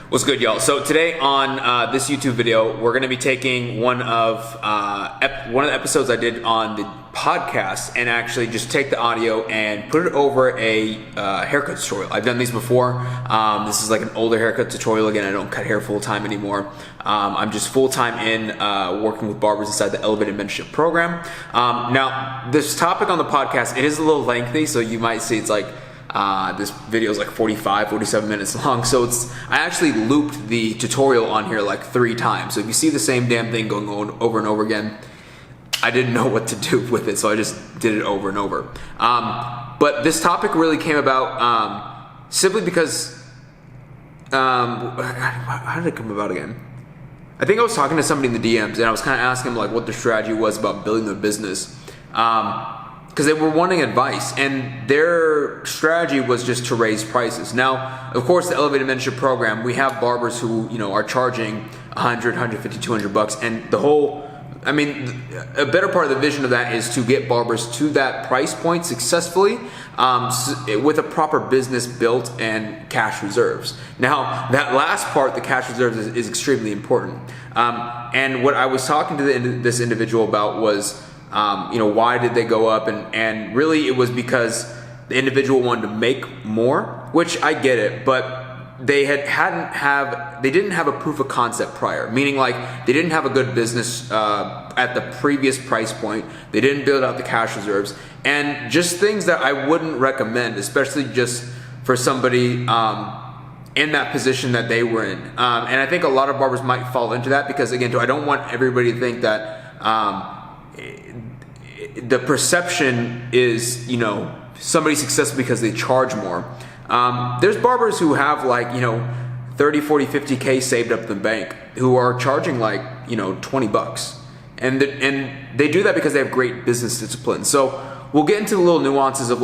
What's good, y'all? So today on this YouTube video, we're going to be taking one of the episodes I did on the podcast and actually just take the audio and put it over a haircut tutorial. I've done these before. This is like an older haircut tutorial. Again, I don't cut hair full time anymore. I'm just full time in working with barbers inside the Elevated Mentorship program. Now, this topic on the podcast, it is a little lengthy, so you might see it's like this video is like 47 minutes long, so I actually looped the tutorial on here like 3 times. So if you see the same damn thing going on over and over again, I didn't know what to do with it, so I just did it over and over. But this topic really came about simply because, how did it come about again? I think I was talking to somebody in the DMs, and I was kind of asking them like what their strategy was about building their business. Because they were wanting advice, and their strategy was just to raise prices. Now, of course, the Elevated Mentorship program, we have barbers who, are charging 100, 150, 200 bucks, and a better part of the vision of that is to get barbers to that price point successfully with a proper business built and cash reserves. Now, that last part, the cash reserves, is extremely important. And what I was talking to this individual about was, why did they go up? And really it was because the individual wanted to make more, which I get it, but they didn't have a proof of concept prior, meaning like they didn't have a good business at the previous price point. They didn't build out the cash reserves, and just things that I wouldn't recommend, especially just for somebody in that position that they were in. And I think a lot of barbers might fall into that because, again, I don't want everybody to think that the perception is, somebody successful because they charge more. There's barbers who have 30, 40, 50K saved up in the bank who are charging 20 bucks. And they do that because they have great business discipline. So we'll get into the little nuances of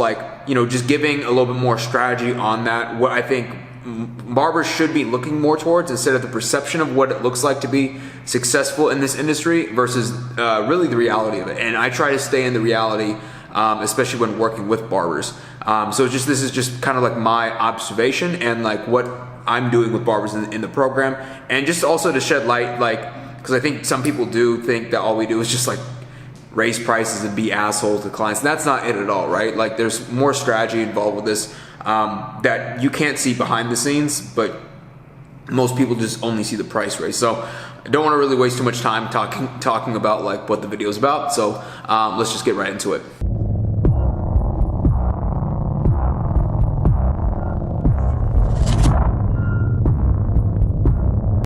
just giving a little bit more strategy on that. What I think barbers should be looking more towards instead of the perception of what it looks like to be successful in this industry versus really the reality of it. And I try to stay in the reality, especially when working with barbers. So this is just kind of like my observation and what I'm doing with barbers in the program, and just also to shed light, because I think some people do think that all we do is just raise prices and be assholes to clients. And that's not it at all, right? There's more strategy involved with this that you can't see behind the scenes, but most people just only see the price raise. So I don't want to really waste too much time talking about what the video is about. So let's just get right into it.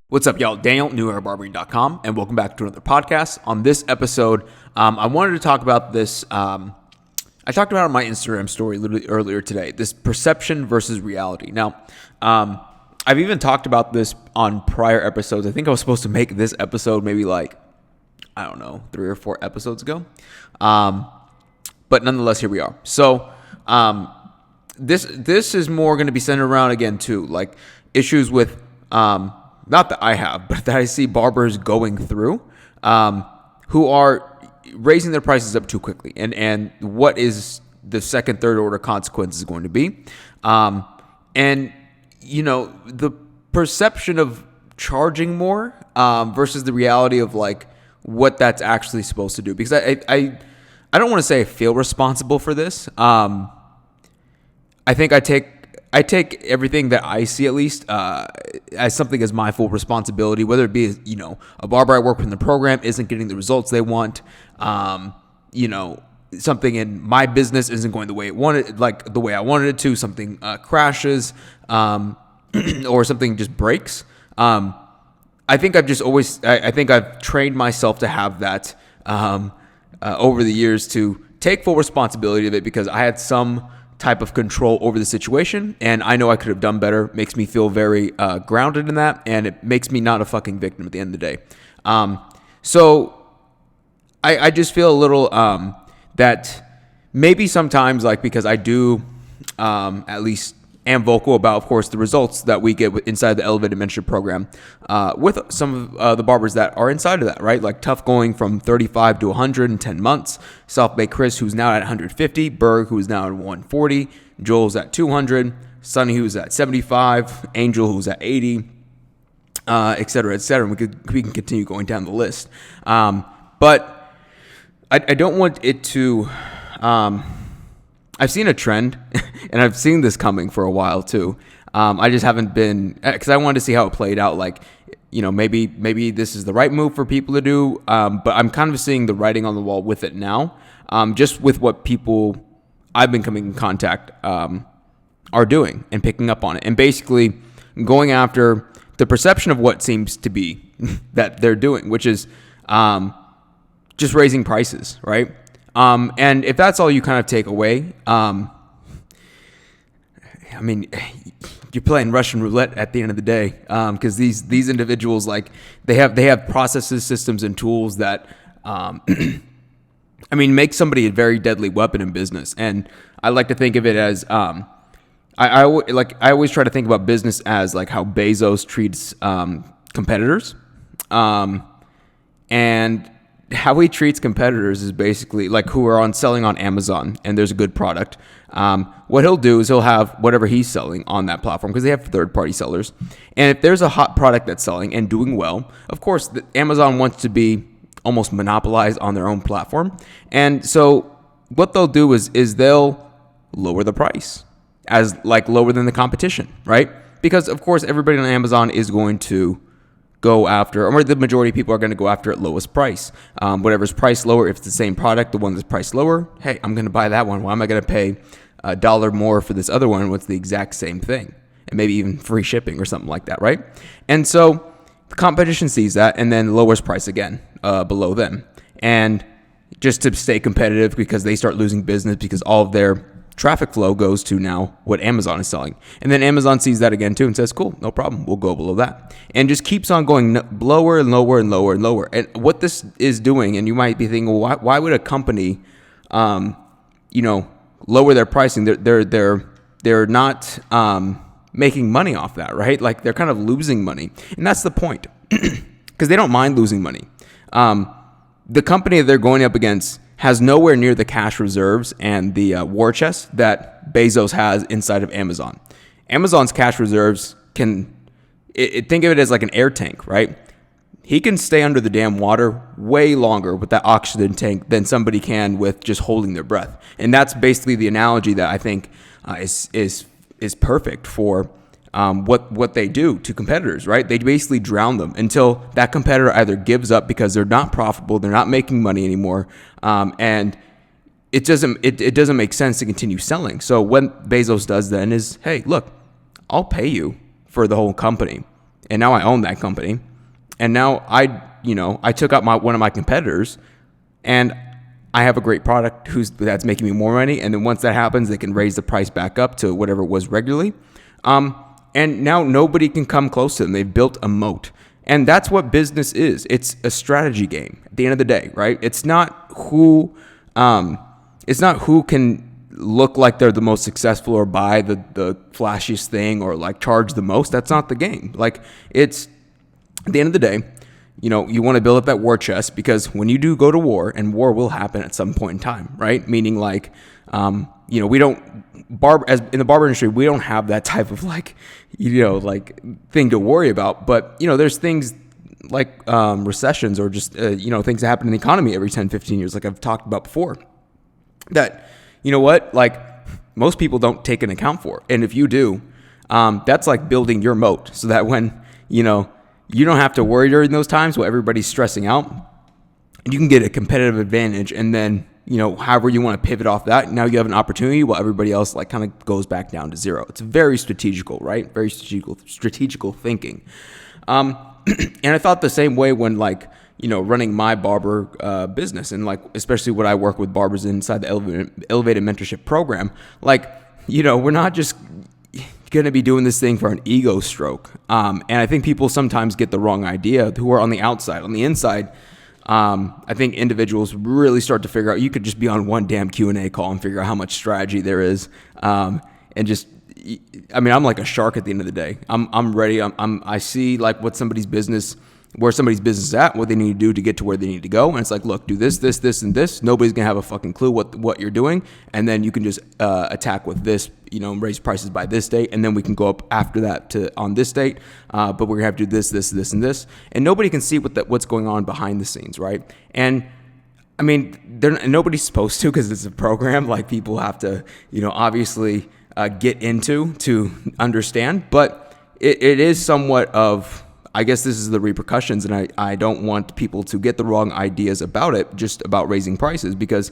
What's up, y'all? Daniel, barbering-com, and welcome back to another podcast. On this episode, I wanted to talk about this. I talked about it on my Instagram story literally earlier today, this perception versus reality. Now, I've even talked about this on prior episodes. I think I was supposed to make this episode maybe 3 or 4 episodes ago. But nonetheless, here we are. So this is more going to be centered around, again, too, issues with, not that I have, but that I see barbers going through who are raising their prices up too quickly, and what is the second, third order consequences going to be, and the perception of charging more versus the reality of what that's actually supposed to do. Because I don't want to say I feel responsible for this. I think I take everything that I see, at least, as something as my full responsibility, whether it be, a barber I work with in the program isn't getting the results they want, something in my business isn't going the way the way I wanted it to, something crashes, or something just breaks. I think I've trained myself to have that over the years, to take full responsibility of it, because I had some type of control over the situation, and I know I could have done better. Makes me feel very grounded in that, and it makes me not a fucking victim at the end of the day. So I just feel a little that maybe sometimes, because I do at least am vocal about, of course, the results that we get inside the Elevated Mentorship program with some of the barbers that are inside of that, right? Tough going from 35 to 100 in 10 months. South Bay Chris, who's now at 150. Berg, who's now at 140. Joel's at 200. Sonny, who's at 75. Angel, who's at 80. et cetera, et cetera. And we can continue going down the list. But I don't want it to. I've seen a trend, and I've seen this coming for a while too. I just haven't been, because I wanted to see how it played out. Like, maybe this is the right move for people to do. But I'm kind of seeing the writing on the wall with it now. Just with what people I've been coming in contact are doing and picking up on it, and basically going after the perception of what seems to be that they're doing, which is just raising prices, right? And if that's all you kind of take away, I mean, you're playing Russian roulette at the end of the day, because these individuals, like, they have processes, systems, and tools that, I mean, make somebody a very deadly weapon in business. And I like to think of it as, I always try to think about business as like how Bezos treats competitors, and how he treats competitors is basically like who are selling on Amazon, and there's a good product. What he'll do is he'll have whatever he's selling on that platform, because they have third-party sellers. And if there's a hot product that's selling and doing well, of course, Amazon wants to be almost monopolized on their own platform. And so what they'll do is they'll lower the price as like lower than the competition, right? Because of course everybody on Amazon is going to go after, or the majority of people are going to go after at lowest price. Whatever's priced lower, if it's the same product, the one that's priced lower, hey, I'm going to buy that one. Why am I going to pay $1 more for this other one when it's the exact same thing? And maybe even free shipping or something like that, right? And so the competition sees that and then lowers price again below them. And just to stay competitive, because they start losing business because all of their traffic flow goes to now what Amazon is selling. And then Amazon sees that again too and says, cool, no problem, we'll go below that. And just keeps on going lower and lower and lower and lower. And what this is doing, and you might be thinking, well, why would a company, lower their pricing? They're not making money off that, right? Like, they're kind of losing money. And that's the point, because they don't mind losing money. The company that they're going up against has nowhere near the cash reserves and the war chest that Bezos has inside of Amazon. Amazon's cash reserves think of it as like an air tank, right? He can stay under the damn water way longer with that oxygen tank than somebody can with just holding their breath. And that's basically the analogy that I think is perfect for what they do to competitors, right? They basically drown them until that competitor either gives up because they're not profitable, they're not making money anymore, and it doesn't make sense to continue selling. So what Bezos does then is, hey, look, I'll pay you for the whole company, and now I own that company, and now I took out one of my competitors, and I have a great product that's making me more money, and then once that happens, they can raise the price back up to whatever it was regularly. And now nobody can come close to them. They've built a moat. And that's what business is. It's a strategy game at the end of the day, right? It's not who can look like they're the most successful or buy the flashiest thing or like charge the most. That's not the game. Like, it's at the end of the day, you want to build up that war chest, because when you do go to war, and war will happen at some point in time, right? Meaning like, we don't as in the barber industry, we don't have that type of like thing to worry about. But there's things like recessions, or just things that happen in the economy every 10, 15 years, like I've talked about before, that like most people don't take an account for. And if you do, that's like building your moat, so that when you don't have to worry during those times while everybody's stressing out, you can get a competitive advantage. And then however you want to pivot off that, now you have an opportunity while everybody else like kind of goes back down to zero. It's very strategical, right? Very strategical thinking. And I thought the same way when running my barber business, and like especially when I work with barbers inside the elevated mentorship program. Like, we're not just going to be doing this thing for an ego stroke. And I think people sometimes get the wrong idea who are on the outside. On the inside, I think individuals really start to figure out, you could just be on one damn Q&A call and figure out how much strategy there is. And just, I'm like a shark at the end of the day. I'm ready. I see like what somebody's business where somebody's business is at, what they need to do to get to where they need to go. And it's like, look, do this, this, this, and this. Nobody's going to have a fucking clue what you're doing. And then you can just attack with this, raise prices by this date. And then we can go up after that on this date. But we're going to have to do this, this, this, and this. And nobody can see what's going on behind the scenes, right? And I mean, nobody's supposed to, because it's a program. Like, people have to, obviously get into to understand. But it is somewhat of, I guess this is the repercussions, and I don't want people to get the wrong ideas about it, just about raising prices, because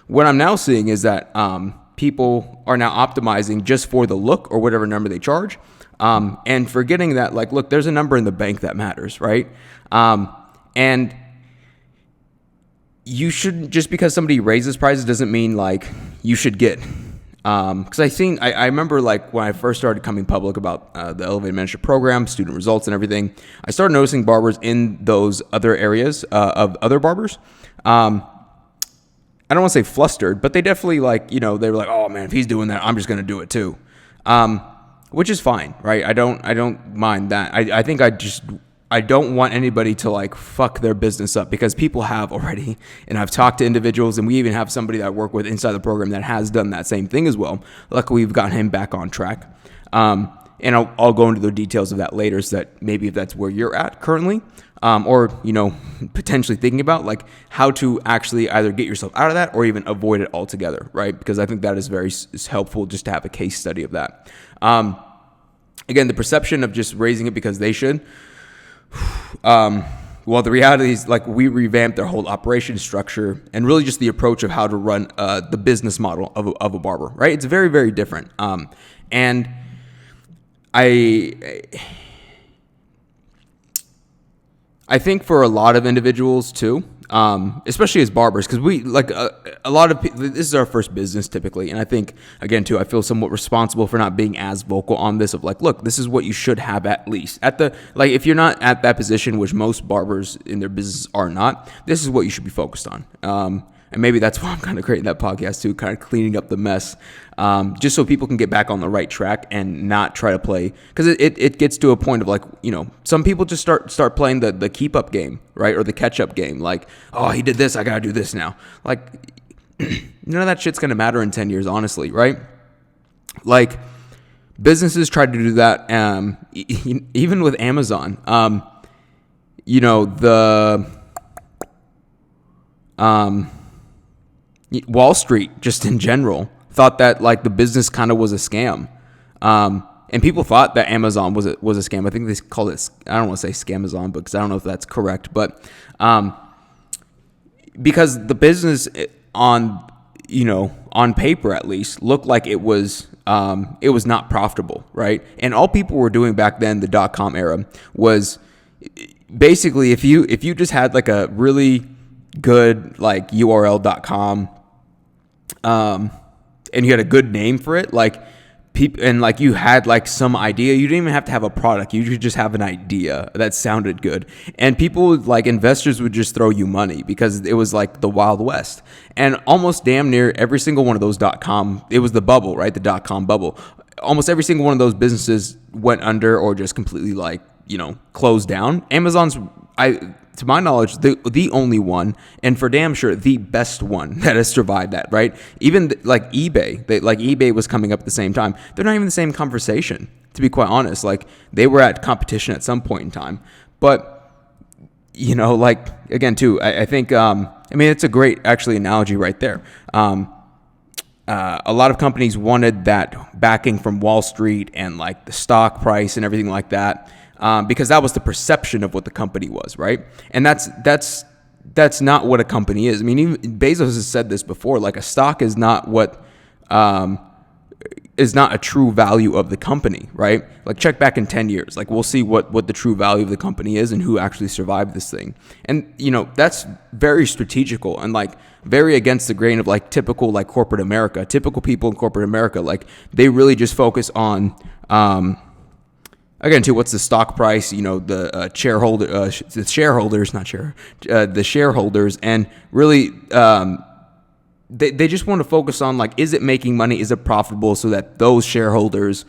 what I'm now seeing is that people are now optimizing just for the look or whatever number they charge, and forgetting that, like, look, there's a number in the bank that matters, right? And you shouldn't, just because somebody raises prices doesn't mean like you should get. Because I remember, like, when I first started coming public about the Elevated Mentorship Program, student results and everything, I started noticing barbers in those other areas of other barbers. I don't want to say flustered, but they definitely, like, they were like, oh man, if he's doing that, I'm just going to do it too. Which is fine, right? I don't mind that. I think I don't want anybody to, like, fuck their business up, because people have already, and I've talked to individuals, and we even have somebody that I work with inside the program that has done that same thing as well. Luckily, we've gotten him back on track. And I'll go into the details of that later, so that maybe if that's where you're at currently, or, potentially thinking about, like, how to actually either get yourself out of that or even avoid it altogether, right? Because I think that is very helpful just to have a case study of that. Again, the perception of just raising it because they should, well, the reality is, like, we revamped their whole operation structure and really just the approach of how to run the business model of a barber, right? It's very, very different. And I think for a lot of individuals too, especially as barbers, because we, like, a lot of people, this is our first business typically, and I think, again too, I feel somewhat responsible for not being as vocal on this, of like, look, this is what you should have at least at the, like, if you're not at that position, which most barbers in their business are not, this is what you should be focused on. And maybe that's why I'm kind of creating that podcast too, kind of cleaning up the mess, just so people can get back on the right track and not try to play. Because it gets to a point of, like, some people just start playing the keep up game, right? Or the catch up game. Like, oh, he did this, I got to do this now. Like, none of that shit's going to matter in 10 years, honestly, right? Like, businesses try to do that, even with Amazon. Wall Street, just in general, thought that, like, the business kind of was a scam. And people thought that Amazon was a scam. I think they call it, I don't want to say scamazon, because I don't know if that's correct. But because the business on paper at least looked like it was not profitable, right? And all people were doing back then, the .com era, was basically if you just had, like, a really good, like, url.com, and you had a good name for it, like, people, and, like, you had, like, some idea, you didn't even have to have a product, you could just have an idea that sounded good, and people, like, investors would just throw you money because it was like the Wild West. And almost damn near every single one of those .com, it was the bubble, right? The .com bubble. Almost every single one of those businesses went under or just completely, like, closed down. Amazon's, to my knowledge, the only one, and for damn sure the best one that has survived that, right? Even like eBay, eBay was coming up at the same time. They're not even the same conversation, to be quite honest. Like, they were at competition at some point in time, but like, again too, I think, it's a great actually analogy right there. A lot of companies wanted that backing from Wall Street and, like, the stock price and everything like that. Because that was the perception of what the company was, right? And that's not what a company is. I mean, even Bezos has said this before. Like, a stock is not what is not a true value of the company, right? Like, check back in 10 years. Like, we'll see what the true value of the company is and who actually survived this thing. And that's very strategical and, like, very against the grain of, like, typical, like, corporate America. Typical people in corporate America, like, they really just focus on again, too, what's the stock price? The shareholders, and really, they just want to focus on, like, is it making money? Is it profitable? So that those shareholders,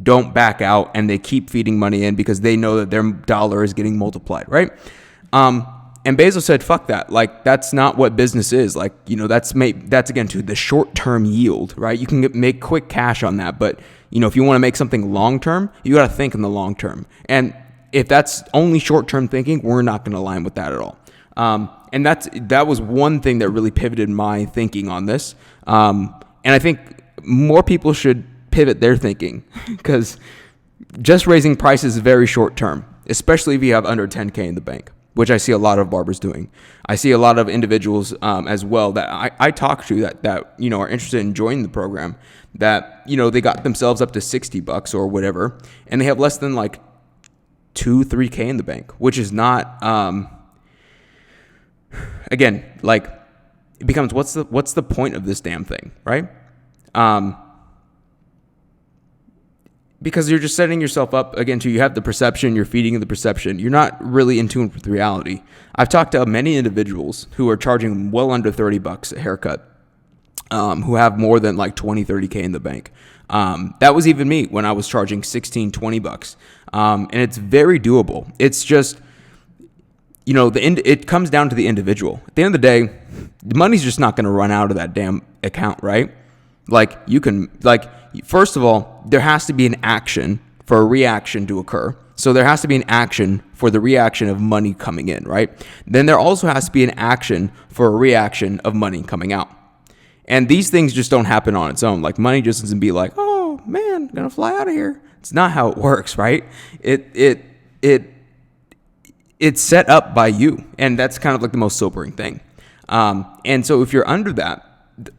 don't back out and they keep feeding money in because they know that their dollar is getting multiplied, right? And Bezos said, fuck that. Like, that's not what business is. Like, that's again to the short-term yield, right? You can make quick cash on that. But, if you want to make something long-term, you got to think in the long term. And if that's only short-term thinking, we're not going to align with that at all. And that was one thing that really pivoted my thinking on this. And I think more people should pivot their thinking because just raising prices is very short-term, especially if you have under 10K in the bank, which I see a lot of barbers doing. I see a lot of individuals as well that I talk to that are interested in joining the program that, they got themselves up to $60 or whatever, and they have less than like 2-3K in the bank, which is not, again, like it becomes what's the point of this damn thing, right? Because you're just setting yourself up again to you have the perception, you're feeding the perception. You're not really in tune with reality. I've talked to many individuals who are charging well under $30 a haircut, who have more than like 20-30K in the bank. That was even me when I was charging $16-20. And it's very doable. It's just, it comes down to the individual. At the end of the day, the money's just not going to run out of that damn account, right? Like first of all, there has to be an action for a reaction to occur. So there has to be an action for the reaction of money coming in, right? Then there also has to be an action for a reaction of money coming out. And these things just don't happen on its own. Like money just doesn't be like, oh man, I'm gonna fly out of here. It's not how it works, right? It's set up by you, and that's kind of like the most sobering thing. And so if you're under that,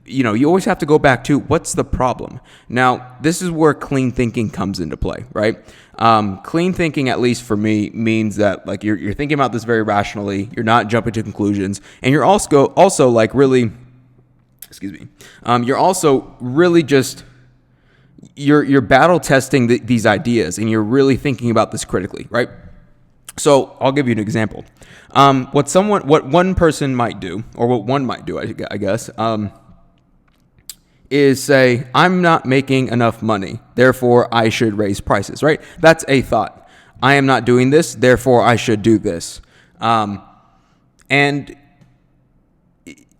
you always have to go back to what's the problem. Now, this is where clean thinking comes into play, right? Clean thinking, at least for me, means that like you're thinking about this very rationally. You're not jumping to conclusions, and you're also like really, you're also really just you're battle testing these ideas, and you're really thinking about this critically, right? So I'll give you an example. What one person might do, or what one might do, I guess, is say, I'm not making enough money, therefore I should raise prices, right? That's a thought. I am not doing this, therefore I should do this. And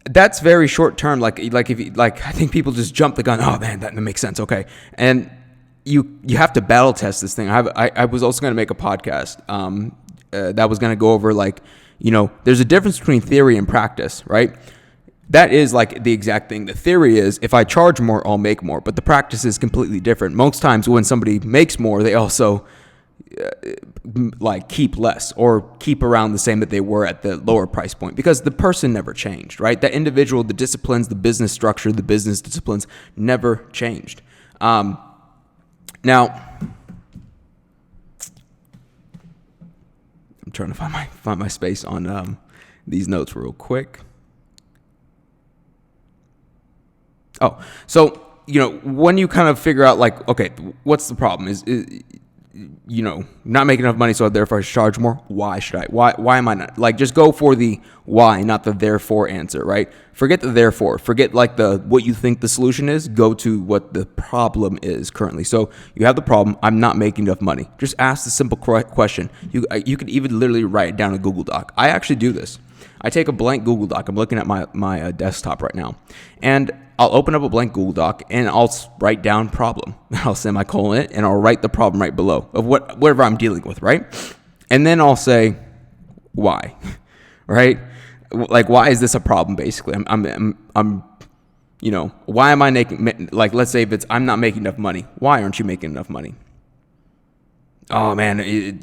that's very short term. Like if you, like, I think people just jump the gun. Oh man, that makes sense. Okay. And you have to battle test this thing. I was also going to make a podcast, that was going to go over there's a difference between theory and practice, right? That is like the exact thing. The theory is if I charge more, I'll make more, but the practice is completely different. Most times when somebody makes more, they also keep less or keep around the same that they were at the lower price point because the person never changed, right? That individual, the disciplines, the business structure, the business disciplines never changed. Now, I'm trying to find my space on these notes real quick. Oh, so when you kind of figure out okay, what's the problem? Is not making enough money, so therefore I should charge more. Why should I? Why am I not? Just go for the why, not the therefore answer, right? Forget the therefore. Forget the what you think the solution is. Go to what the problem is currently. So you have the problem. I'm not making enough money. Just ask the simple question. You could even literally write it down in a Google Doc. I actually do this. I take a blank Google Doc. I'm looking at my desktop right now, and I'll open up a blank Google Doc and I'll write down problem. I'll semicolon it and I'll write the problem right below of whatever I'm dealing with, right? And then I'll say why, right? Why is this a problem? Basically, I'm why am I making let's say if it's I'm not making enough money. Why aren't you making enough money? Oh man, I'm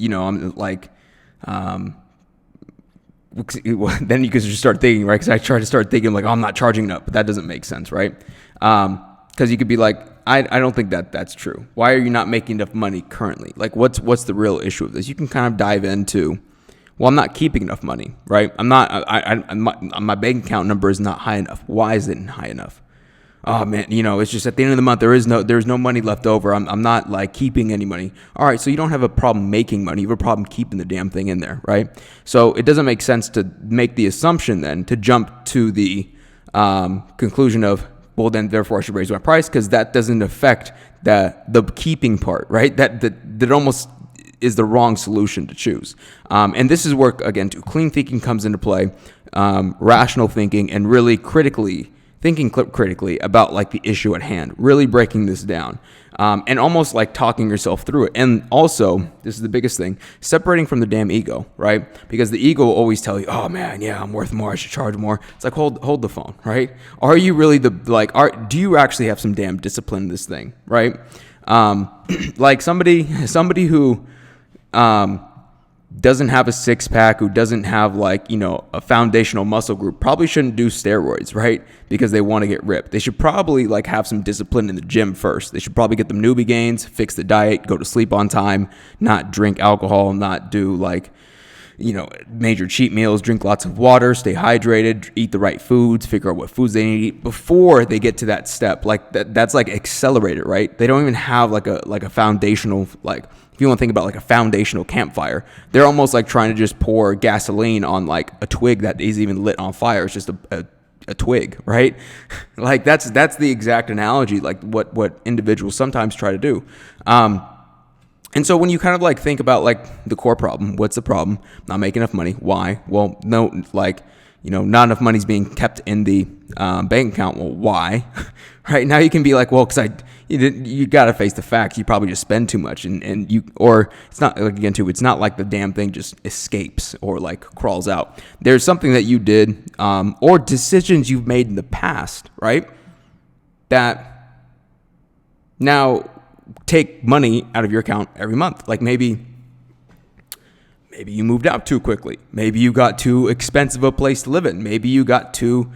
then you can just start thinking, right? Because I try to start thinking I'm not charging enough, but that doesn't make sense, right? Because you could be like, I don't think that's true. Why are you not making enough money currently? What's the real issue of this? You can kind of dive into, well, I'm not keeping enough money, right? My bank account number is not high enough. Why is it not high enough? Oh man, it's just at the end of the month there's no money left over. I'm not keeping any money. All right, so you don't have a problem making money. You have a problem keeping the damn thing in there, right? So it doesn't make sense to make the assumption then to jump to the conclusion of, well, then therefore I should raise my price, because that doesn't affect the keeping part, right? That almost is the wrong solution to choose. And this is where, again, clean thinking comes into play, rational thinking, and really thinking critically about like the issue at hand, really breaking this down, and almost like talking yourself through it. And also, this is the biggest thing, separating from the damn ego, right? Because the ego will always tell you, oh man, yeah, I'm worth more, I should charge more. It's like, hold the phone, right? Are you really do you actually have some damn discipline in this thing, right? Like somebody who doesn't have a six pack, who doesn't have like, a foundational muscle group, probably shouldn't do steroids, right? Because they want to get ripped. They should probably like have some discipline in the gym first. They should probably get them newbie gains, fix the diet, go to sleep on time, not drink alcohol, not do like, major cheat meals, drink lots of water, stay hydrated, eat the right foods, figure out what foods they need to eat before they get to that step. Like that's like accelerated, right? They don't even have like a foundational, like, if you want to think about like a foundational campfire, they're almost like trying to just pour gasoline on like a twig that is even lit on fire. It's just a twig, right? Like that's the exact analogy, like what individuals sometimes try to do. And so when you kind of like think about like the core problem, what's the problem? Not making enough money. Why? Well, no, like, not enough money's being kept in the bank account. Well, why? Right now you can be like, well, because you got to face the facts. You probably just spend too much, or it's not like, again, too, it's not like the damn thing just escapes or like crawls out. There's something that you did, or decisions you've made in the past, right? That now take money out of your account every month. Like maybe you moved out too quickly. Maybe you got too expensive a place to live in. Maybe you got too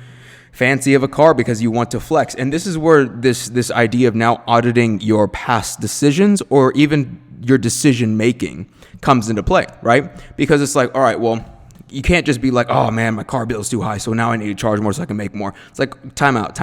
fancy of a car because you want to flex. And this is where this idea of now auditing your past decisions or even your decision making comes into play, right? Because it's like, all right, well, you can't just be like, oh man, my car bill is too high, so now I need to charge more so I can make more. It's like time out.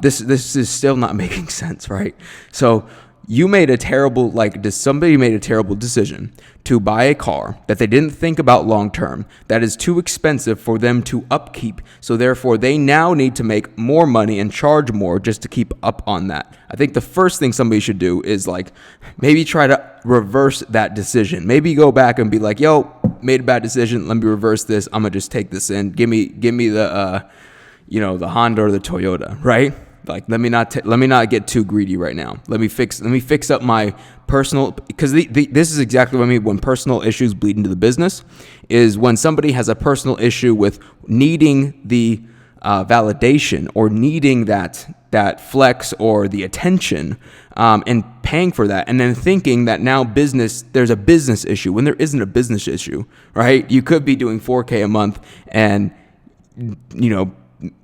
This is still not making sense, right? So you made a terrible, somebody made a terrible decision to buy a car that they didn't think about long term, that is too expensive for them to upkeep. So therefore, they now need to make more money and charge more just to keep up on that. I think the first thing somebody should do is like maybe try to reverse that decision. Maybe go back and be like, yo, made a bad decision. Let me reverse this. I'm gonna just take this in. Give me the the Honda or the Toyota, right? Like let me not get too greedy right now. Let me fix up my personal, because this is exactly what I mean when personal issues bleed into the business, is when somebody has a personal issue with needing the validation or needing that flex or the attention, and paying for that, and then thinking that now there's a business issue when there isn't a business issue, right? You could be doing $4K a month and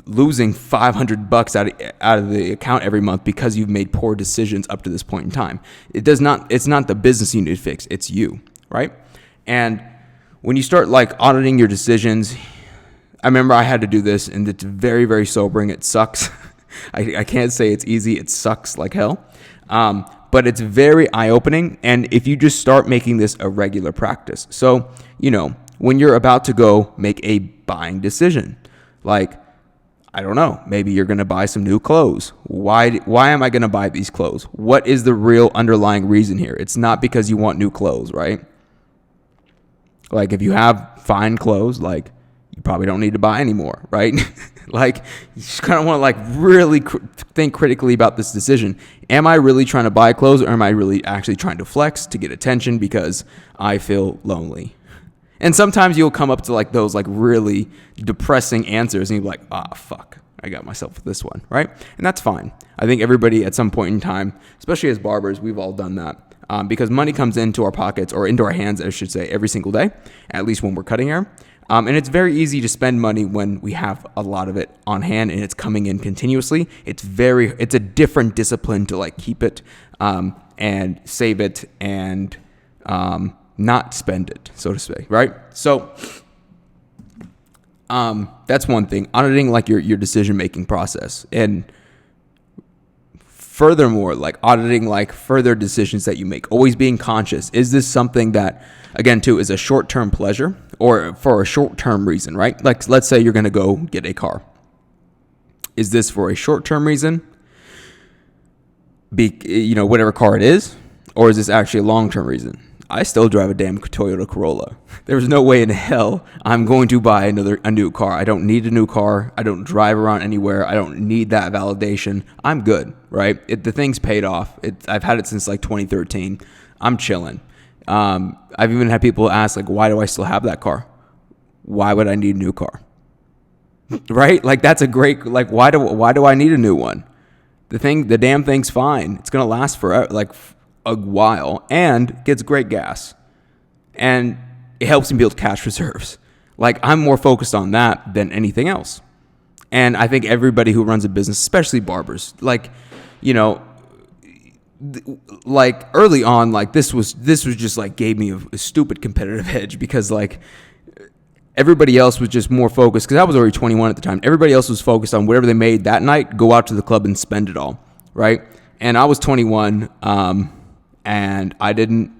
losing $500 out of the account every month because you've made poor decisions up to this point in time. It's not the business you need to fix, it's you, right? And when you start like auditing your decisions, I remember I had to do this, and it's very, very sobering. It sucks. I can't say it's easy. It sucks like hell. But it's very eye-opening, and if you just start making this a regular practice. So, when you're about to go make a buying decision, like, I don't know, maybe you're going to buy some new clothes. Why am I going to buy these clothes? What is the real underlying reason here? It's not because you want new clothes, right? Like, if you have fine clothes, like, you probably don't need to buy anymore, right? Like, you just kind of want to like really think critically about this decision. Am I really trying to buy clothes, or am I really actually trying to flex to get attention because I feel lonely? And sometimes you'll come up to like those like really depressing answers, and you're like, fuck, I got myself with this one, right? And that's fine. I think everybody at some point in time, especially as barbers, we've all done that. Because money comes into our pockets, or into our hands, I should say, every single day, at least when we're cutting hair. And it's very easy to spend money when we have a lot of it on hand and it's coming in continuously. It's a different discipline to like keep it, and save it, and not spend it, so to speak, right? So that's one thing, auditing like your decision-making process. And furthermore, like auditing like further decisions that you make, always being conscious. Is this something that, again, too, is a short-term pleasure or for a short-term reason, right? Like, let's say you're going to go get a car. Is this for a short-term reason? whatever car it is, or is this actually a long-term reason? I still drive a damn Toyota Corolla. There's no way in hell I'm going to buy a new car. I don't need a new car. I don't drive around anywhere. I don't need that validation. I'm good, right? The thing's paid off. I've had it since like 2013. I'm chilling. I've even had people ask, like, why do I still have that car? Why would I need a new car? Right? Like, that's a great, like, why do I need a new one? The damn thing's fine. It's going to last forever, like a while, and gets great gas. And it helps me build cash reserves. Like, I'm more focused on that than anything else. And I think everybody who runs a business, especially barbers, like, like early on, like this was just like gave me a stupid competitive edge, because like everybody else was just more focused, because I was already 21 at the time. Everybody else was focused on whatever they made that night, go out to the club and spend it all, right? And I was 21, and I didn't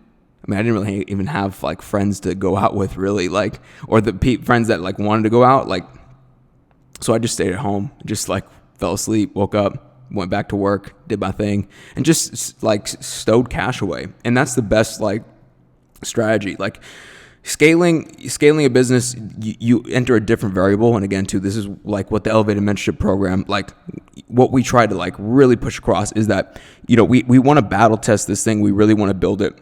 really even have like friends to go out with, really, like, or the friends that like wanted to go out, like. So I just stayed at home, just like fell asleep, woke up, went back to work, did my thing, and just like stowed cash away. And that's the best like strategy. Like scaling a business, you enter a different variable. And again, too, this is like what the Elevated Mentorship Program, like what we try to like really push across is that, we want to battle test this thing. We really want to build it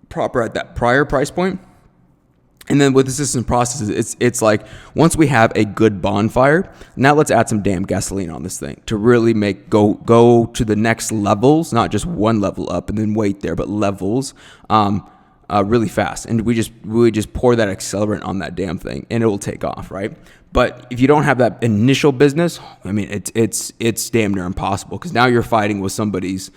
proper at that prior price point. And then with the system processes, it's like once we have a good bonfire, now let's add some damn gasoline on this thing to really make go to the next levels, not just one level up and then wait there, but levels really fast. And we just pour that accelerant on that damn thing, and it will take off, right? But if you don't have that initial business, I mean, it's damn near impossible, because now you're fighting with somebody's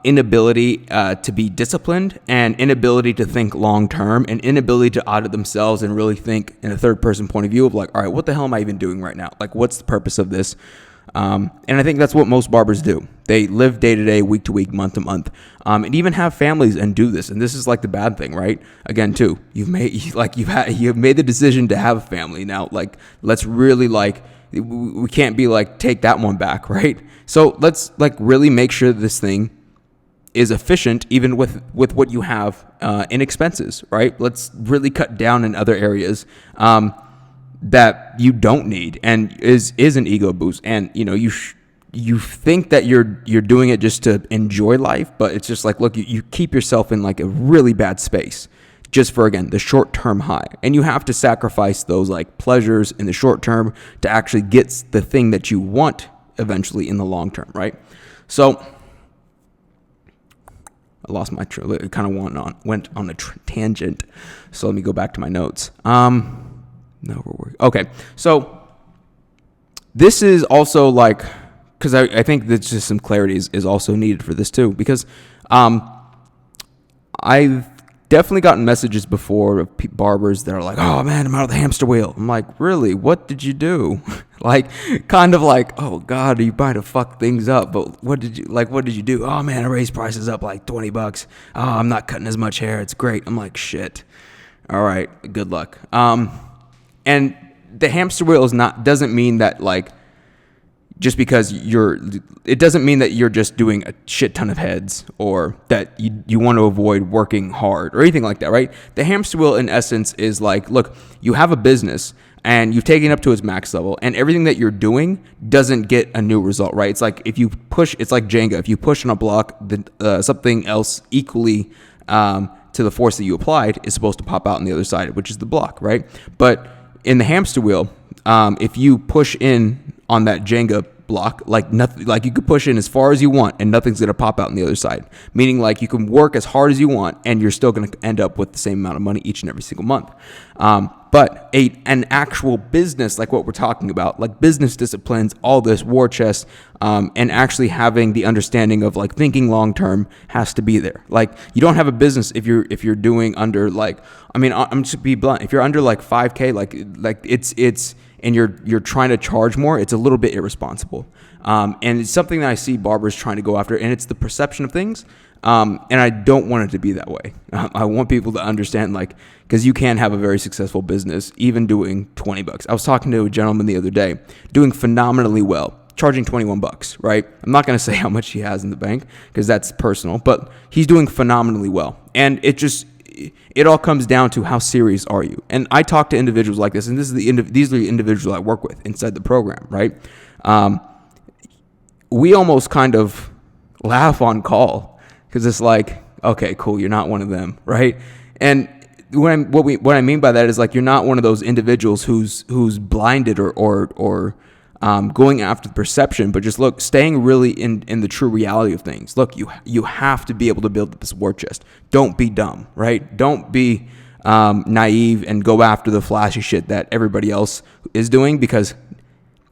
inability to be disciplined, and inability to think long term, and inability to audit themselves and really think in a third person point of view of like, all right, what the hell am I even doing right now? Like, what's the purpose of this? And I think that's what most barbers do. They live day to day, week to week, month to month, and even have families and do this. And this is like the bad thing, right? Again, too, you've made the decision to have a family now. Like, let's really like. We can't be like, take that one back, right? So let's like really make sure this thing is efficient, even with what you have in expenses, right? Let's really cut down in other areas that you don't need, and is an ego boost. And you think that you're doing it just to enjoy life, but it's just like, look, you keep yourself in like a really bad space, just for, again, the short-term high. And you have to sacrifice those like pleasures in the short term to actually get the thing that you want eventually in the long term, right? So I lost my it kind of went on a tangent. So let me go back to my notes. Okay. So this is also like, because I think that just some clarity is also needed for this too, because I've definitely gotten messages before of barbers that are like, oh man, I'm out of the hamster wheel. I'm like, really? What did you do? Like, kind of like, oh God, are you trying to fuck things up? But what did you do? Oh man, I raised prices up like $20. Oh, I'm not cutting as much hair. It's great. I'm like, shit. All right, good luck. And the hamster wheel doesn't mean that like, just because it doesn't mean that you're just doing a shit ton of heads, or that you want to avoid working hard or anything like that, right? The hamster wheel in essence is like, look, you have a business and you've taken it up to its max level, and everything that you're doing doesn't get a new result, right? It's like if you push, it's like Jenga. If you push on a block, something else equally to the force that you applied is supposed to pop out on the other side, which is the block, right? But in the hamster wheel, if you push in on that Jenga block, like nothing, like you could push in as far as you want and nothing's going to pop out on the other side, meaning like you can work as hard as you want and you're still going to end up with the same amount of money each and every single month. But an actual business, like what we're talking about, like business disciplines, all this war chest, and actually having the understanding of like thinking long term has to be there. Like, you don't have a business if you're doing under like, I mean, I'm just be blunt, if you're under like 5K, like it's and you're trying to charge more, it's a little bit irresponsible. And it's something that I see barbers trying to go after, and it's the perception of things. And I don't want it to be that way. I want people to understand, like, because you can have a very successful business even doing $20. I was talking to a gentleman the other day doing phenomenally well, charging $21, right? I'm not going to say how much he has in the bank because that's personal, but he's doing phenomenally well. And it all comes down to how serious are you. And I talk to individuals like this, and these are the individuals I work with inside the program, right? We almost kind of laugh on call because it's like, okay, cool, you're not one of them, right? And what I mean by that is like you're not one of those individuals who's blinded or going after the perception, but just staying really in the true reality of things. Look, you have to be able to build this war chest. Don't be dumb, right? Don't be naive and go after the flashy shit that everybody else is doing, because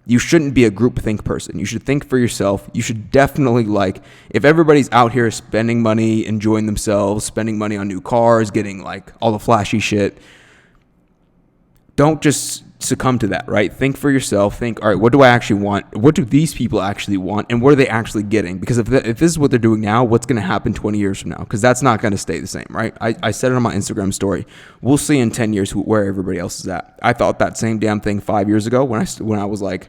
you shouldn't be a groupthink person. You should think for yourself. You should definitely, like, if everybody's out here spending money, enjoying themselves, spending money on new cars, getting like all the flashy shit, don't just succumb to that, right? Think for yourself. Think, all right, what do I actually want? What do these people actually want? And what are they actually getting? Because if this is what they're doing now, what's going to happen 20 years from now? Because that's not going to stay the same, right? I said it on my Instagram story. We'll see in 10 years where everybody else is at. I thought that same damn thing 5 years ago when I was like,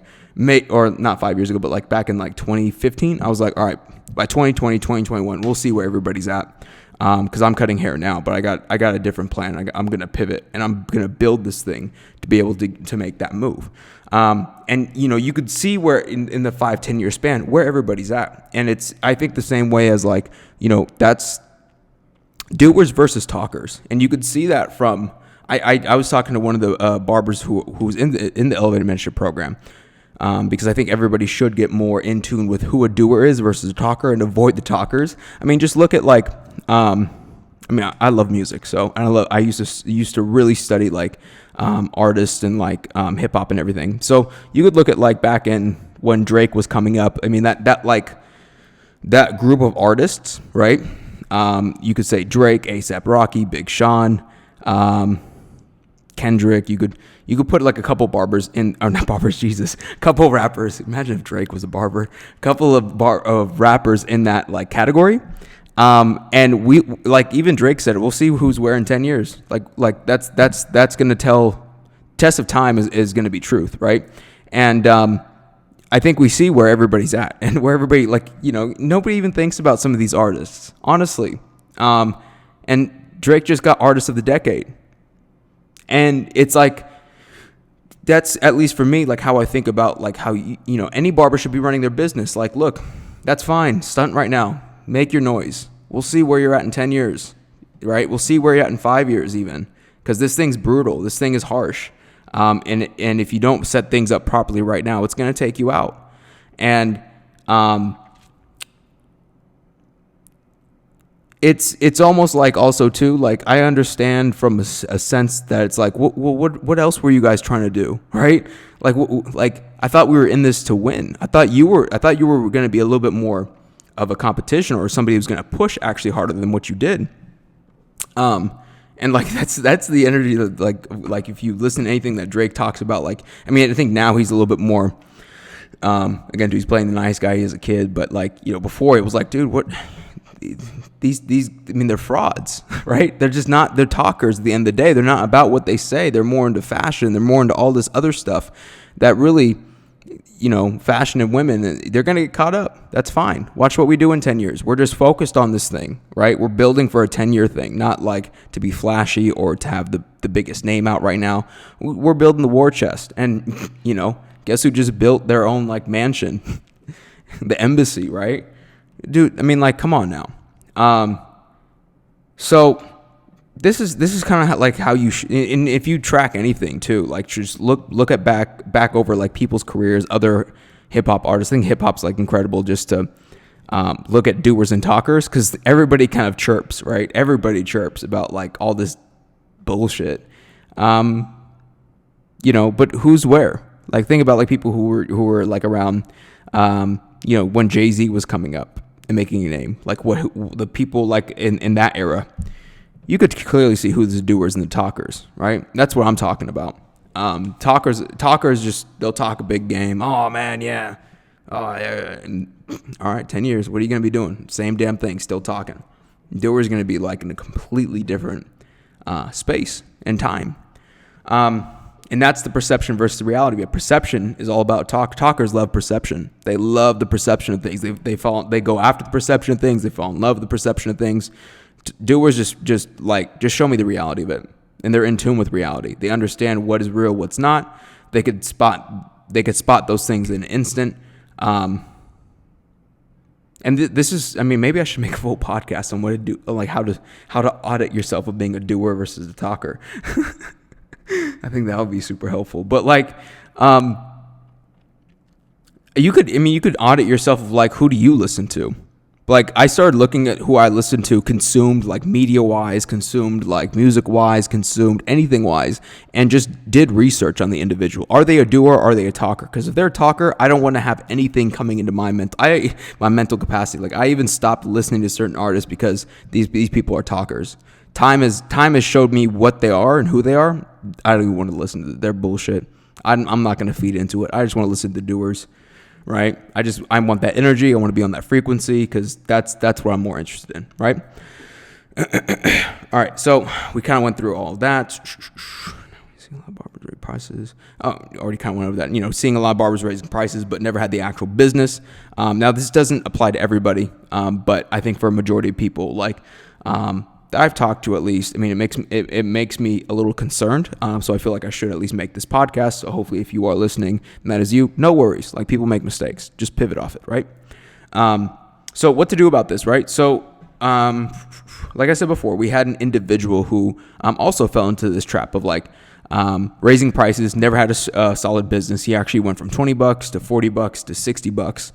or not 5 years ago, but like back in like 2015, I was like, all right, by 2020, 2021, we'll see where everybody's at. Because I'm cutting hair now, but I got a different plan. I'm going to pivot, and I'm going to build this thing to be able to make that move. And you could see where in the 5-10 year span where everybody's at, and it's, I think, the same way as like, that's doers versus talkers, and you could see that from I was talking to one of the barbers who's in the elevated mentorship program. Because I think everybody should get more in tune with who a doer is versus a talker and avoid the talkers. I mean, just look at like, I love music, so I used to really study like artists and like hip hop and everything. So you could look at like back in when Drake was coming up. I mean that group of artists, right? You could say Drake, A$AP Rocky, Big Sean, Kendrick. You could put like a couple barbers in, or not barbers, Jesus, couple rappers. Imagine if Drake was a barber. Couple of rappers in that like category. And we, like, even Drake said it, we'll see who's where in 10 years. Like that's going to tell, test of time is going to be truth, right? And I think we see where everybody's at, and where everybody, like, nobody even thinks about some of these artists, honestly. And Drake just got Artist of the Decade. And it's like, that's, at least for me, like how I think about like how, any barber should be running their business. Like, look, that's fine. Stunt right now. Make your noise. We'll see where you're at in 10 years, right? We'll see where you're at in 5 years even, because this thing's brutal. This thing is harsh. And if you don't set things up properly right now, it's going to take you out. And it's almost like also too, like, I understand from a sense that it's like, what else were you guys trying to do, right? Like I thought we were in this to win. I thought you were going to be a little bit more of a competition, or somebody who's going to push actually harder than what you did. And like that's the energy that like if you listen to anything that Drake talks about, like, I mean, I think now he's a little bit more again, he's playing the nice guy as a kid, but like, before it was like, dude, what these I mean, they're frauds, right? They're just not, they're talkers at the end of the day. They're not about what they say. They're more into fashion. They're more into all this other stuff that really, fashion and women, they're going to get caught up. That's fine. Watch what we do in 10 years. We're just focused on this thing, right? We're building for a 10-year thing, not like to be flashy or to have the biggest name out right now. We're building the war chest. And, guess who just built their own like mansion? The embassy, right? Dude, I mean, like, come on now. So this is kind of like how you and if you track anything too, like, just look at back over like people's careers, other hip hop artists. I think hip hop's like incredible just to look at doers and talkers, because everybody kind of chirps, right? Everybody chirps about like all this bullshit, but who's where? Like, think about like people who were like around, when Jay-Z was coming up and making a name, like the people like in that era. You could clearly see who's the doers and the talkers, right? That's what I'm talking about. Talkers just, they'll talk a big game. Oh man, yeah. Oh yeah. And, all right, 10 years. What are you going to be doing? Same damn thing, still talking. Doers going to be like in a completely different space and time. And that's the perception versus the reality. But perception is all about talk. Talkers love perception. They love the perception of things. They go after the perception of things. They fall in love with the perception of things. Doers just show me the reality of it. And they're in tune with reality. They understand what is real, what's not. They could spot those things in an instant. And this is, I mean, maybe I should make a full podcast on what to do, like how to audit yourself of being a doer versus a talker. I think that would be super helpful. But like, you could audit yourself of like, who do you listen to? Like, I started looking at who I listened to, consumed like media-wise, consumed like music-wise, consumed anything-wise, and just did research on the individual. Are they a doer or are they a talker? Because if they're a talker, I don't want to have anything coming into my mental capacity. Like, I even stopped listening to certain artists because these people are talkers. Time has showed me what they are and who they are. I don't even want to listen to their bullshit. I'm not going to feed into it. I just want to listen to doers. Right? I want that energy. I want to be on that frequency because that's what I'm more interested in. Right? All right. So we kind of went through all of that. Seeing a lot of barbers raise prices. Oh, already kind of went over that. You know, seeing a lot of barbers raising prices, but never had the actual business. Now this doesn't apply to everybody, but I think for a majority of people, like that I've talked to, at least, I mean, it makes me a little concerned. So I feel like I should at least make this podcast. So hopefully, if you are listening, and that is you, no worries. Like, people make mistakes, just pivot off it, right? So what to do about this, right? So, like I said before, we had an individual who also fell into this trap of like raising prices, never had a solid business. He actually went from $20 to $40 to $60,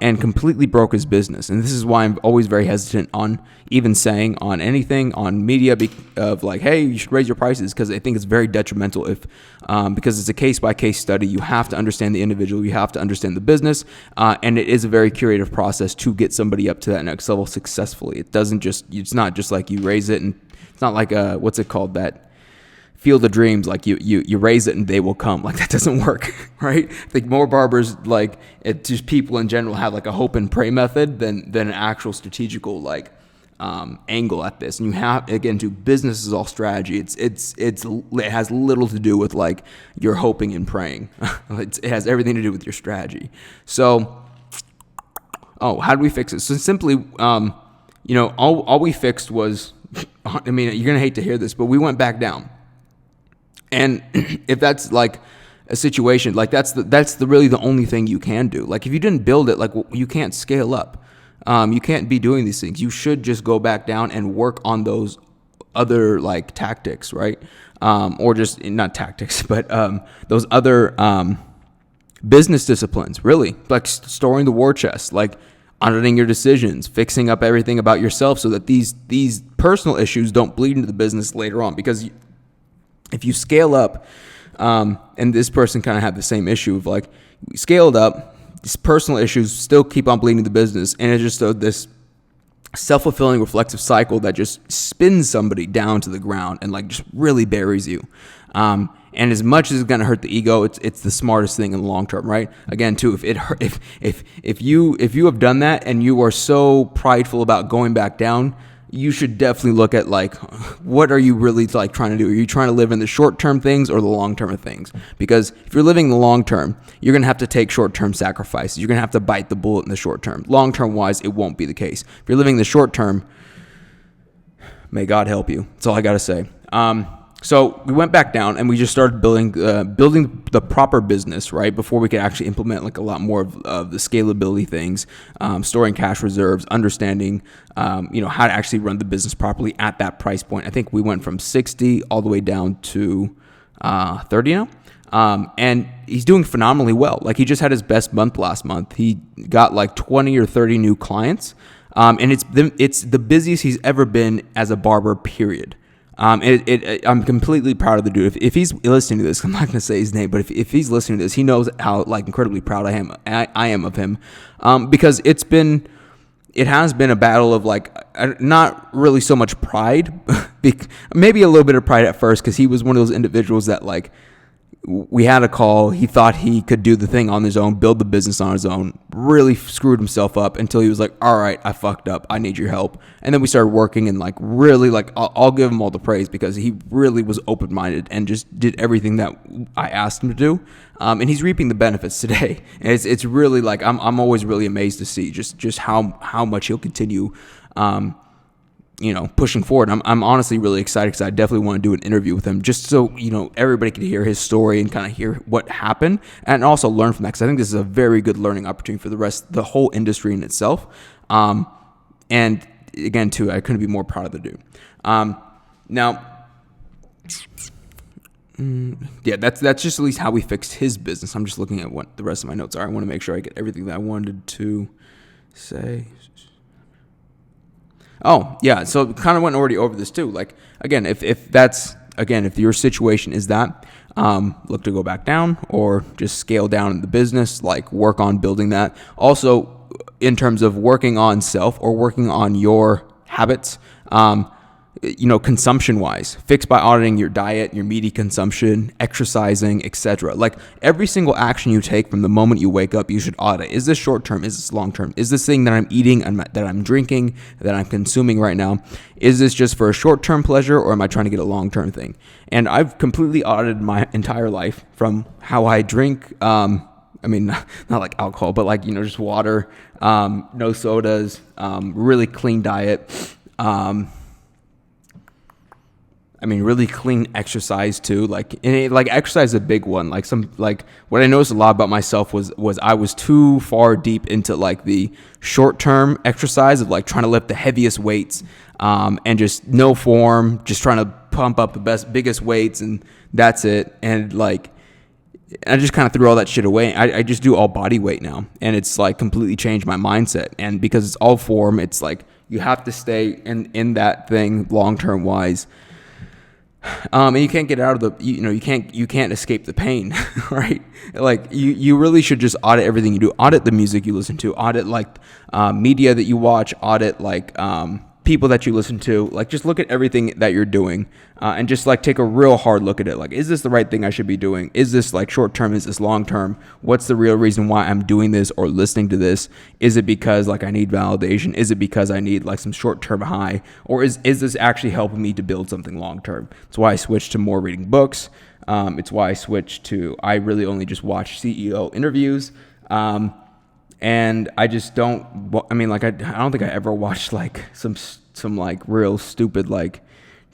and completely broke his business. And this is why I'm always very hesitant on even saying on anything on media of like, hey, you should raise your prices, because I think it's very detrimental because it's a case-by-case study. You have to understand the individual. You have to understand the business. And it is a very curative process to get somebody up to that next level successfully. It's not just like you raise it, and it's not like what's it called, that Field of Dreams, like you raise it and they will come. Like, that doesn't work, right? I think more barbers, like, it just people in general, have like a hope and pray method than an actual strategical like angle at this. And you have, again, to business is all strategy. It has little to do with like your hoping and praying. It has everything to do with your strategy. So, how do we fix it? So simply, all we fixed was, I mean, you're gonna hate to hear this, but we went back down. And if that's like a situation, like that's really the only thing you can do. Like, if you didn't build it, like, you can't scale up. You can't be doing these things. You should just go back down and work on those other like tactics, right? Or just not tactics, but those other business disciplines, really, like storing the war chest, like auditing your decisions, fixing up everything about yourself so that these personal issues don't bleed into the business later on. Because if you scale up, and this person kind of had the same issue of like, we scaled up, these personal issues still keep on bleeding the business, and it's just this self-fulfilling reflexive cycle that just spins somebody down to the ground and like just really buries you. And as much as it's gonna hurt the ego, it's the smartest thing in the long term, right? Again, too, if you have done that and you are so prideful about going back down, you should definitely look at like, what are you really like trying to do? Are you trying to live in the short-term things or the long-term things? Because if you're living in the long-term, you're going to have to take short-term sacrifices. You're going to have to bite the bullet in the short-term. Long-term wise, it won't be the case. If you're living in the short-term, may God help you. That's all I got to say. So we went back down and we just started building the proper business, right? Before we could actually implement like a lot more of the scalability things, storing cash reserves, understanding, how to actually run the business properly at that price point. I think we went from 60 all the way down to 30 now. And he's doing phenomenally well. Like, he just had his best month last month. He got like 20 or 30 new clients. And it's the busiest he's ever been as a barber, period. I'm completely proud of the dude. If he's listening to this, I'm not going to say his name, but if he's listening to this, he knows how like incredibly proud I am of him. Because it has been a battle of like, not really so much pride, maybe a little bit of pride at first, because he was one of those individuals that like we had a call. He thought he could do the thing on his own, build the business on his own, really screwed himself up until he was like, all right, I fucked up. I need your help. And then we started working and like really like, I'll give him all the praise because he really was open-minded and just did everything that I asked him to do. And he's reaping the benefits today. And it's really like, I'm always really amazed to see just how much he'll continue, pushing forward. I'm honestly really excited because I definitely want to do an interview with him just so, everybody can hear his story and kind of hear what happened and also learn from that. Because I think this is a very good learning opportunity for the whole industry in itself. And again, too, I couldn't be more proud of the dude. That's just at least how we fixed his business. I'm just looking at what the rest of my notes are. I want to make sure I get everything that I wanted to say. Oh, yeah. So kind of went already over this too. Like, again, if your situation is that, look to go back down or just scale down in the business, like work on building that. Also, in terms of working on self or working on your habits, consumption wise, fix by auditing your diet, your media consumption, exercising, etc. Like every single action you take from the moment you wake up, you should audit. Is this short term? Is this long term? Is this thing that I'm eating, that I'm drinking, that I'm consuming right now, is this just for a short term pleasure or am I trying to get a long term thing? And I've completely audited my entire life from how I drink. Not like alcohol, but like, just water, no sodas, really clean diet. Really clean exercise too. Exercise is a big one. What I noticed a lot about myself was I was too far deep into like the short term exercise of like trying to lift the heaviest weights, and just no form, just trying to pump up the biggest weights, and that's it. And like, I just kind of threw all that shit away. I just do all body weight now, and it's like completely changed my mindset. And because it's all form, it's like you have to stay in that thing long term wise. And you can't get out of you can't escape the pain, right? Like you really should just audit everything you do. Audit the music you listen to, audit like media that you watch, audit like people that you listen to. Like just look at everything that you're doing, and just like take a real hard look at it. Like, is this the right thing I should be doing? Is this like short term? Is this long term? What's the real reason why I'm doing this or listening to this? Is it because like I need validation? Is it because I need like some short term high? Or is this actually helping me to build something long term? That's why I switched to more reading books. It's why I switched to, I really only just watch CEO interviews. And I just don't, I don't think I ever watched like some like real stupid like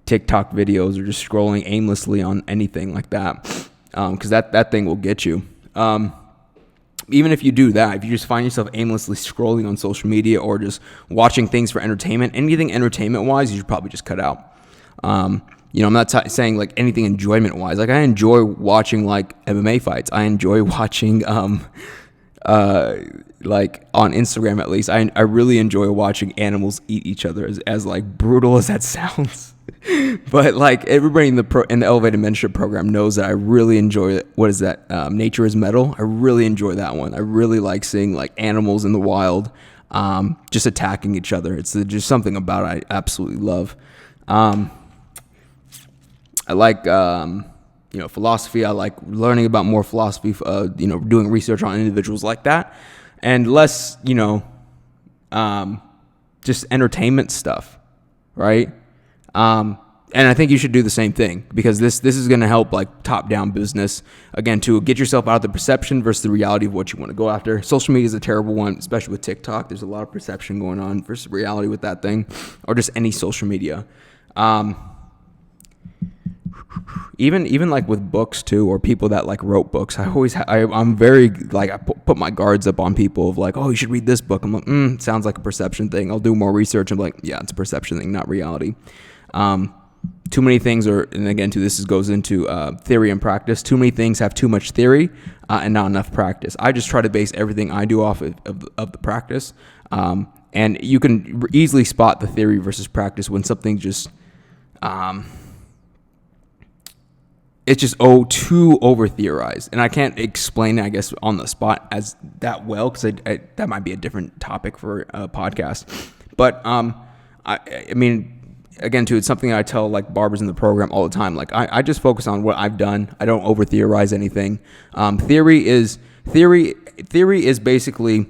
TikTok videos or just scrolling aimlessly on anything like that. Cause that thing will get you. Even if you do that, if you just find yourself aimlessly scrolling on social media or just watching things for entertainment, anything entertainment wise, you should probably just cut out. I'm not saying like anything enjoyment wise. Like I enjoy watching like MMA fights. I enjoy watching, like on Instagram at least, I really enjoy watching animals eat each other, as like brutal as that sounds. But like everybody in the Elevated Mentorship program knows that I really enjoy what is that? Nature is Metal. I really enjoy that one. I really like seeing like animals in the wild, just attacking each other. It's just something about it I absolutely love. I like philosophy. I like learning about more philosophy. Doing research on individuals like that, and less just entertainment stuff, right? And I think you should do the same thing because this is going to help like top down business again to get yourself out of the perception versus the reality of what you want to go after. Social media is a terrible one, especially with TikTok. There's a lot of perception going on versus reality with that thing, or just any social media. Even like with books too, or people that like wrote books, I'm very like I put my guards up on people of like, oh, you should read this book. I'm like, it sounds like a perception thing. I'll do more research. I'm like, yeah, it's a perception thing, not reality. Too many things are, and again, too, this goes into theory and practice. Too many things have too much theory and not enough practice. I just try to base everything I do off of the practice, and you can easily spot the theory versus practice when something just it's just too over theorized, and I can't explain it, I guess, on the spot as that well because that might be a different topic for a podcast. But I mean, again, too, it's something I tell like barbers in the program all the time. Like I just focus on what I've done. I don't over theorize anything. Theory is basically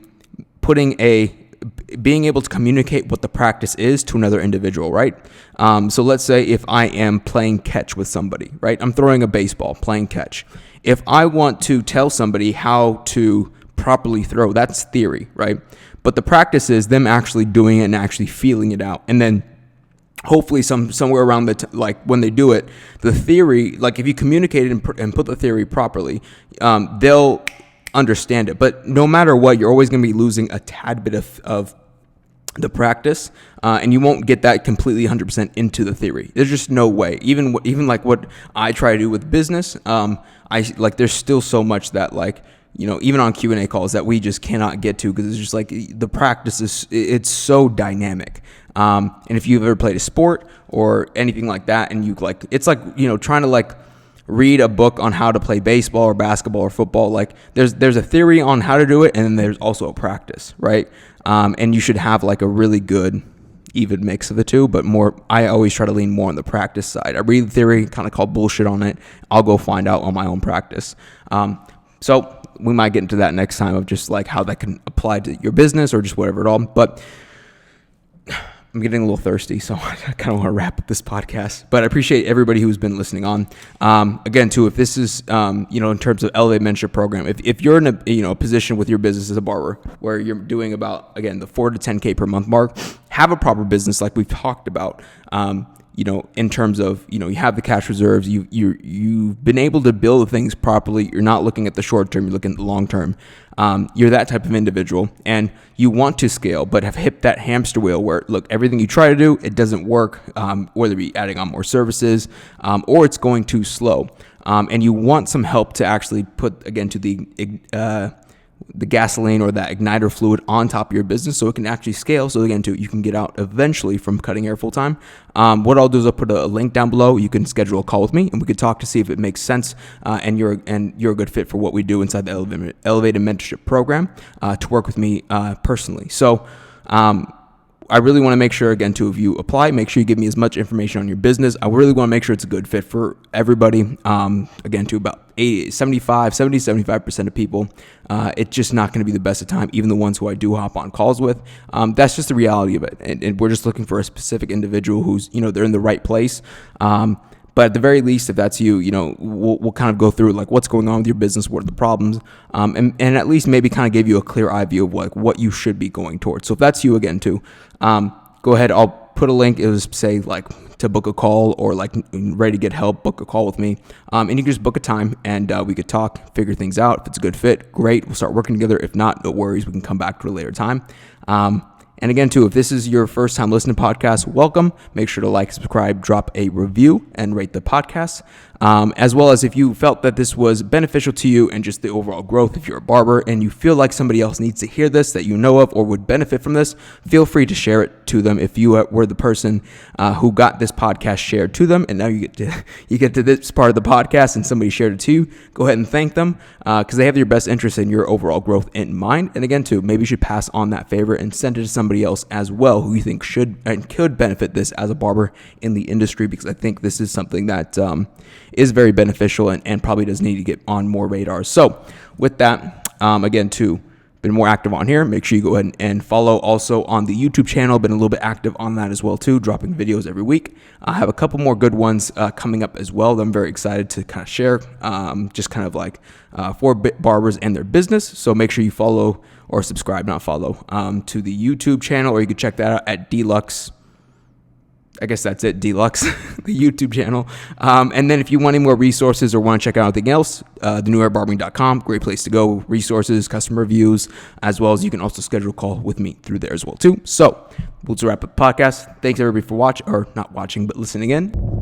being able to communicate what the practice is to another individual, right? So let's say if I am playing catch with somebody, right? I'm throwing a baseball, playing catch. If I want to tell somebody how to properly throw, that's theory, right? But the practice is them actually doing it and actually feeling it out. And then hopefully somewhere around like when they do it, the theory, like if you communicate it and put the theory properly, they'll understand it. But no matter what, you're always going to be losing a tad bit of the practice, and you won't get that completely 100% into the theory. There's just no way. Even like what I try to do with business, there's still so much that like, even on Q&A calls that we just cannot get to, because it's just like the practice it's so dynamic. And if you've ever played a sport or anything like that, and it's like, trying to like read a book on how to play baseball or basketball or football, like there's a theory on how to do it, and then there's also a practice, right? And you should have like a really good even mix of the two, but I always try to lean more on the practice side. I read the theory, kind of call bullshit on it. I'll go find out on my own practice. So we might get into that next time of just like how that can apply to your business or just whatever at all. But I'm getting a little thirsty, so I kind of want to wrap up this podcast. But I appreciate everybody who's been listening on. Again, too, if this is, in terms of Elevate Mentorship Program, if you're in a position with your business as a barber where you're doing about, again, the 4 to 10K per month mark, have a proper business like we've talked about. In terms of, you have the cash reserves, you've been able to build things properly. You're not looking at the short term, you're looking at the long term. You're that type of individual, and you want to scale, but have hit that hamster wheel where, look, everything you try to do, it doesn't work, whether it be adding on more services, or it's going too slow. And you want some help to actually put, again, to the gasoline or that igniter fluid on top of your business so it can actually scale. So again, you can get out eventually from cutting hair full time. What I'll do is I'll put a link down below. You can schedule a call with me and we could talk to see if it makes sense, and you're a good fit for what we do inside the Elevated Mentorship Program, to work with me personally. So I really want to make sure, again, too, if you apply, make sure you give me as much information on your business. I really want to make sure it's a good fit for everybody. Again, to about 75% of people, it's just not going to be the best of time, even the ones who I do hop on calls with. That's just the reality of it. And we're just looking for a specific individual who's, they're in the right place. But at the very least, if that's you, we'll kind of go through like what's going on with your business, what are the problems, and at least maybe kind of give you a clear eye view of like what you should be going towards. So if that's you, again, too, go ahead. I'll put a link. It was say like to book a call or like ready to get help, book a call with me. And you can just book a time and we could talk, figure things out. If it's a good fit, great. We'll start working together. If not, no worries. We can come back to a later time. And again, too, if this is your first time listening to podcasts, welcome. Make sure to like, subscribe, drop a review, and rate the podcast. As well as if you felt that this was beneficial to you and just the overall growth, if you're a barber and you feel like somebody else needs to hear this that you know of or would benefit from this, feel free to share it to them. If you were the person who got this podcast shared to them, and now you get to this part of the podcast and somebody shared it to you, go ahead and thank them because they have your best interest in your overall growth in mind. And again, too, maybe you should pass on that favor and send it to somebody else as well who you think should and could benefit this as a barber in the industry, because I think this is something that is very beneficial and probably does need to get on more radars. So with that, again, too, been more active on here. Make sure you go ahead and follow also on the YouTube channel. Been a little bit active on that as well, too, dropping videos every week. I have a couple more good ones coming up as well that I'm very excited to kind of share, just kind of like for barbers and their business. So make sure you follow or subscribe, not follow, to the YouTube channel, or you can check that out at Deluxe. I guess that's it, Deluxe, the YouTube channel. And then if you want any more resources or want to check out anything else, barbering-com, great place to go. Resources, customer reviews, as well as you can also schedule a call with me through there as well, too. So we'll wrap up the podcast. Thanks, everybody, for watching, or not watching, but listening in.